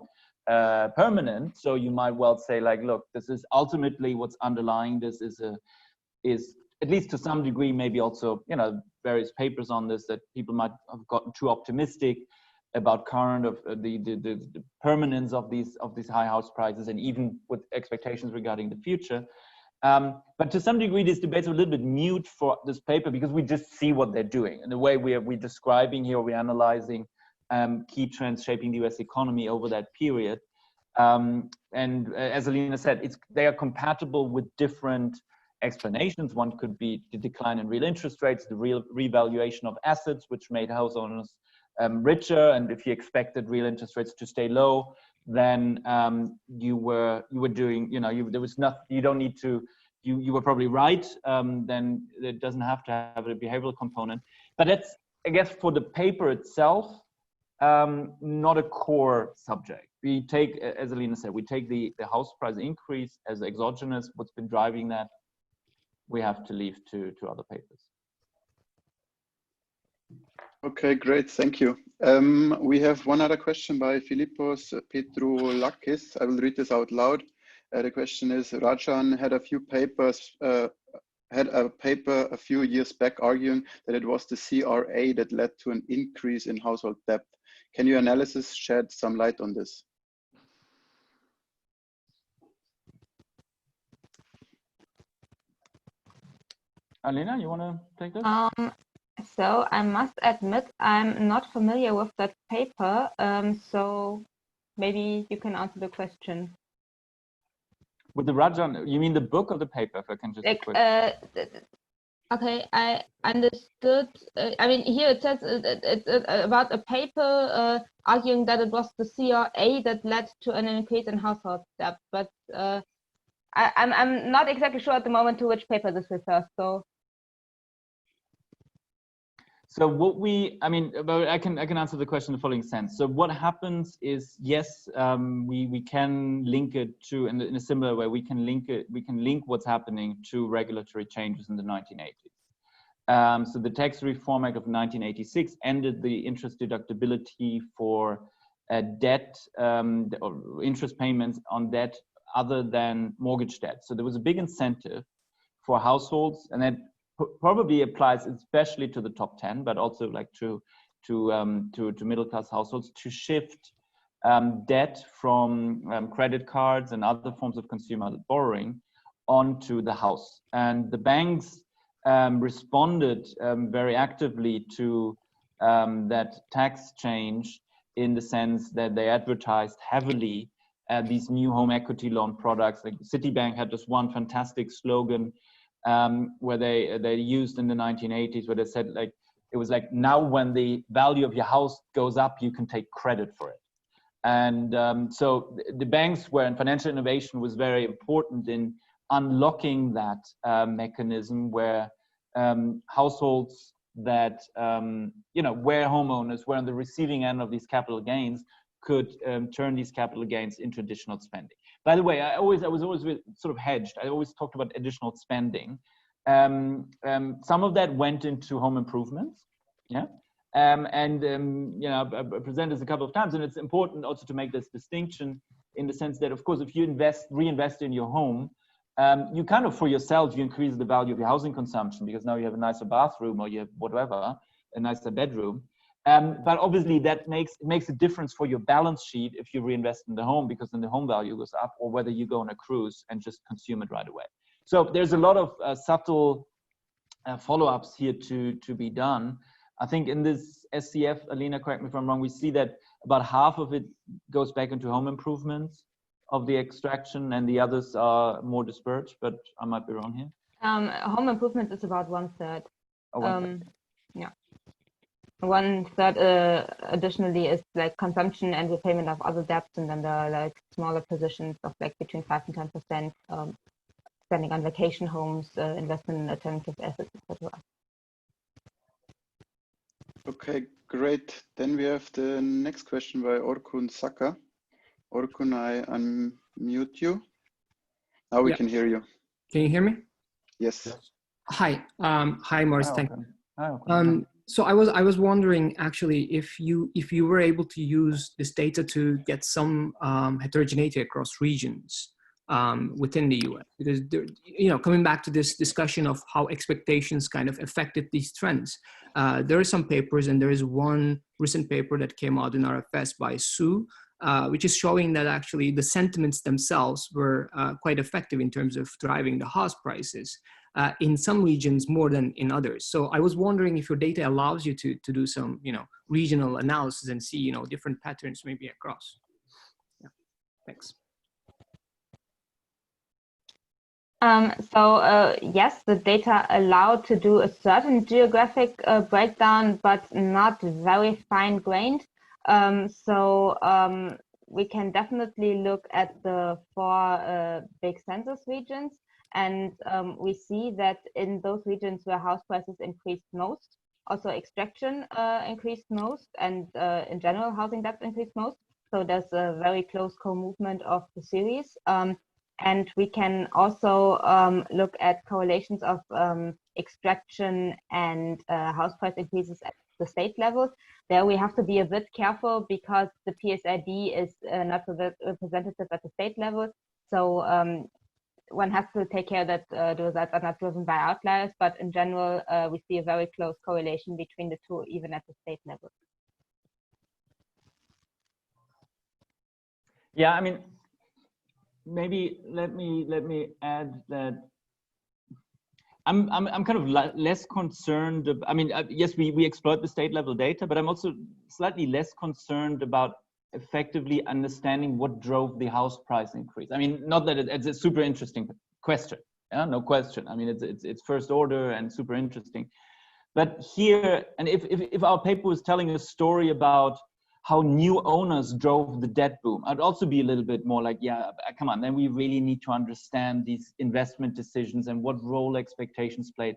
permanent. So you might well say, like, look, this is ultimately what's underlying this is at least to some degree, maybe also, you know, various papers on this, that people might have gotten too optimistic about current of the permanence of these high house prices, and even with expectations regarding the future. But to some degree, these debates are a little bit mute for this paper, because we just see what they're doing. And the way we're describing here, we're analyzing key trends shaping the US economy over that period. And as Alina said, they are compatible with different explanations. One could be the decline in real interest rates, the real revaluation of assets, which made house owners richer. And if you expected real interest rates to stay low, then you were doing, you know, there was nothing, you don't need to, you were probably right. Then it doesn't have to have a behavioral component. But that's, I guess, for the paper itself, not a core subject. We take, as Alina said, we take the house price increase as exogenous. What's been driving that, we have to leave to other papers. Okay, great, thank you. We have one other question by Philippos Petroulakis. I will read this out loud. The question is, Rajan had a paper a few years back arguing that it was the CRA that led to an increase in household debt. Can your analysis shed some light on this? Alina, you want to take this? So I must admit, I'm not familiar with that paper. So maybe you can answer the question. With the Rajan, you mean the book or the paper? If I can just okay, I understood. I mean, here it says it's about a paper arguing that it was the CRA that led to an increase in household debt, but I'm not exactly sure at the moment to which paper this refers. So what I mean, I can answer the question in the following sense. So what happens is, yes, we can link it to, in a similar way, we can link what's happening to regulatory changes in the 1980s. So the Tax Reform Act of 1986 ended the interest deductibility for debt or interest payments on debt other than mortgage debt. So there was a big incentive for households, and that probably applies especially to the top 10, but also like to middle class households, to shift debt from credit cards and other forms of consumer borrowing onto the house. And the banks responded very actively to that tax change, in the sense that they advertised heavily these new home equity loan products. Like Citibank had this one fantastic slogan where they used in the 1980s, where they said, like, it was like, now when the value of your house goes up, you can take credit for it. And so the banks were, and financial innovation was very important in unlocking that mechanism, where households that, where homeowners were on the receiving end of these capital gains could turn these capital gains into additional spending. By the way, I was always sort of hedged. I always talked about additional spending. Some of that went into home improvements, yeah. I presented this a couple of times, and it's important also to make this distinction, in the sense that, of course, if you reinvest in your home, you kind of, for yourself, you increase the value of your housing consumption, because now you have a nicer bathroom, or you have whatever, a nicer bedroom. But obviously that makes a difference for your balance sheet if you reinvest in the home, because then the home value goes up, or whether you go on a cruise and just consume it right away. So there's a lot of subtle follow-ups here to be done. I think in this SCF, Alina, correct me if I'm wrong, we see that about half of it goes back into home improvements of the extraction, and the others are more dispersed, but I might be wrong here. Home improvements is about 1/3. Oh, 1/3. Yeah. 1/3 additionally is like consumption and repayment of other debts, and then there are like smaller positions of like between 5 and 10%, spending on vacation homes, investment in alternative assets, etc. Okay, Great. Then we have the next question by Orkun Saka. Orkun, I unmute you. Now we can hear you. Can you hear me? Yes. Hi. Hi, Moritz. Thank you. Hi, Orkun. So I was wondering actually if you were able to use this data to get some heterogeneity across regions within the US, because there, coming back to this discussion of how expectations kind of affected these trends, there are some papers, and there is one recent paper that came out in RFS by Sue, which is showing that actually the sentiments themselves were quite effective in terms of driving the house prices. In some regions more than in others. So I was wondering if your data allows you to do some, regional analysis and see, different patterns maybe across. Yeah, thanks. Yes, the data allow to do a certain geographic breakdown, but not very fine-grained. We can definitely look at the 4 big census regions. And we see that in those regions where house prices increased most, also extraction increased most, and in general housing debt increased most. So there's a very close co-movement of the series. And we can also look at correlations of extraction and house price increases at the state level. There we have to be a bit careful because the PSID is not representative at the state level. So one has to take care that the results are not driven by outliers, but in general, we see a very close correlation between the two, even at the state level. Yeah, I mean, maybe let me add that I'm kind of less concerned. I mean, yes, we exploit the state level data, but I'm also slightly less concerned about effectively understanding what drove the house price increase. I mean, not that it's a super interesting question, yeah, no question. I mean, it's first order and super interesting. But here, and if our paper was telling a story about how new owners drove the debt boom, I'd also be a little bit more like, yeah, come on, then we really need to understand these investment decisions and what role expectations played.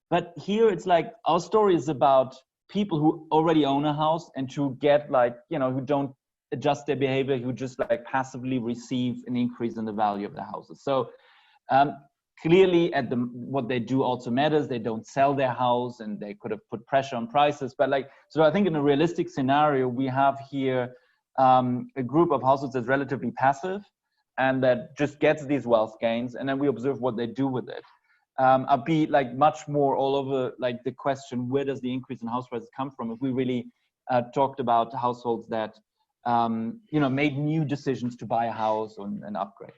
But here it's like, our story is about people who already own a house and to get like, who don't adjust their behavior, who just like passively receive an increase in the value of the houses. So clearly what they do also matters. They don't sell their house and they could have put pressure on prices. But so I think in a realistic scenario, we have here a group of households that's relatively passive and that just gets these wealth gains. And then we observe what they do with it. I'd be like much more all over like the question, where does the increase in house prices come from? If we really talked about households that made new decisions to buy a house and upgrade.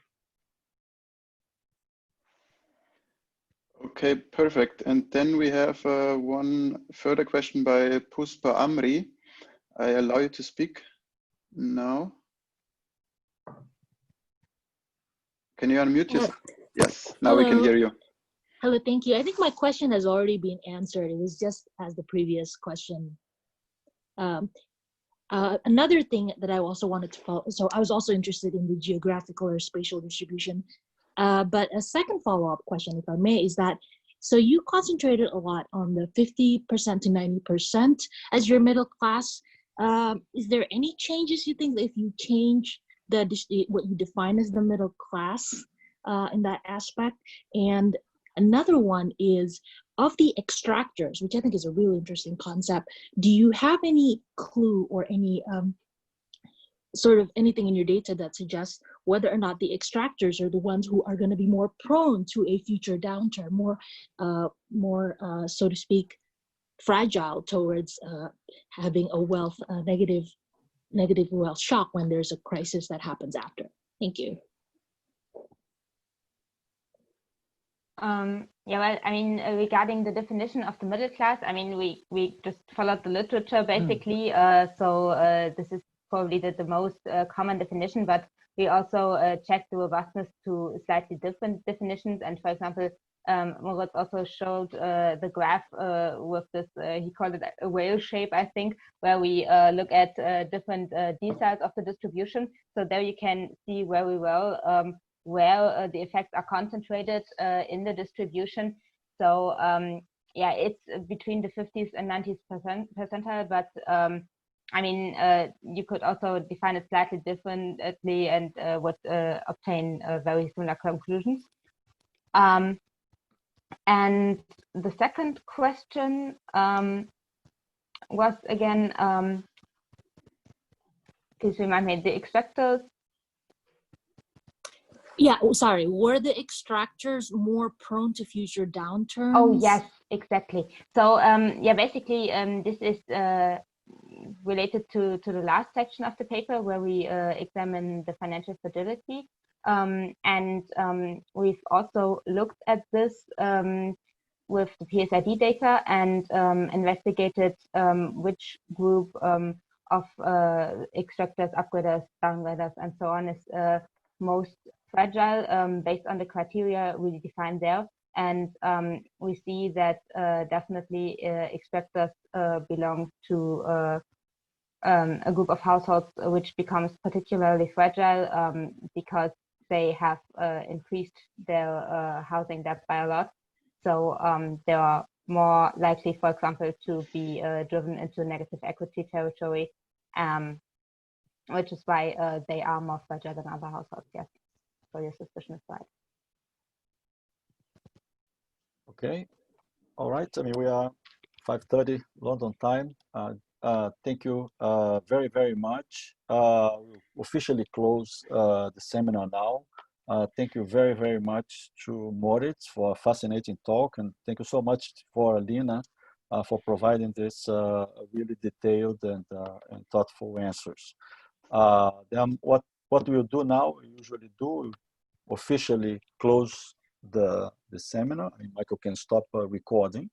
Okay, perfect. And then we have one further question by Puspa Amri. I allow you to speak now. Can you unmute yourself? Yes, now we can hear you. Hello, thank you. I think my question has already been answered. It was just as the previous question. Another thing that I also wanted to follow, so I was also interested in the geographical or spatial distribution. But a second follow-up question, if I may, is that, so you concentrated a lot on the 50% to 90% as your middle class. Is there any changes you think that if you change what you define as the middle class in that aspect? And another one is, of the extractors, which I think is a really interesting concept, do you have any clue or any sort of anything in your data that suggests whether or not the extractors are the ones who are going to be more prone to a future downturn, more so to speak, fragile towards having a negative wealth shock when there's a crisis that happens after? Thank you. Yeah, well, I mean, regarding the definition of the middle class, I mean, we just followed the literature basically. This is probably the most common definition, but we also checked the robustness to slightly different definitions. And for example, Moritz also showed the graph with this, he called it a whale shape, I think, where we look at different deciles of the distribution. So there you can see very well where the effects are concentrated in the distribution. So yeah, it's between the 50th and 90th percentile, but I mean, you could also define it slightly differently and would obtain very similar conclusions. And the second question was again, please remind me, the extractors. Yeah, oh, sorry. Were the extractors more prone to future downturns? Oh, yes, exactly. So yeah, basically this is related to the last section of the paper where we examine the financial fragility. And we've also looked at this with the PSID data and investigated which group of extractors, upgraders, downgraders, and so on is most fragile based on the criteria we defined there. And we see that definitely extractors belong to a group of households which becomes particularly fragile because they have increased their housing debt by a lot. So they are more likely, for example, to be driven into negative equity territory, which is why they are more fragile than other households. Yes, so your suspicion is right. Okay, all right. I mean, we are 5:30 London time. Thank you very, very much. We'll officially close the seminar now. Thank you very, very much to Moritz for a fascinating talk, and thank you so much for Alina for providing this really detailed and thoughtful answers. Then what we'll do now, we usually do, officially close the seminar. I mean, Michael can stop recording.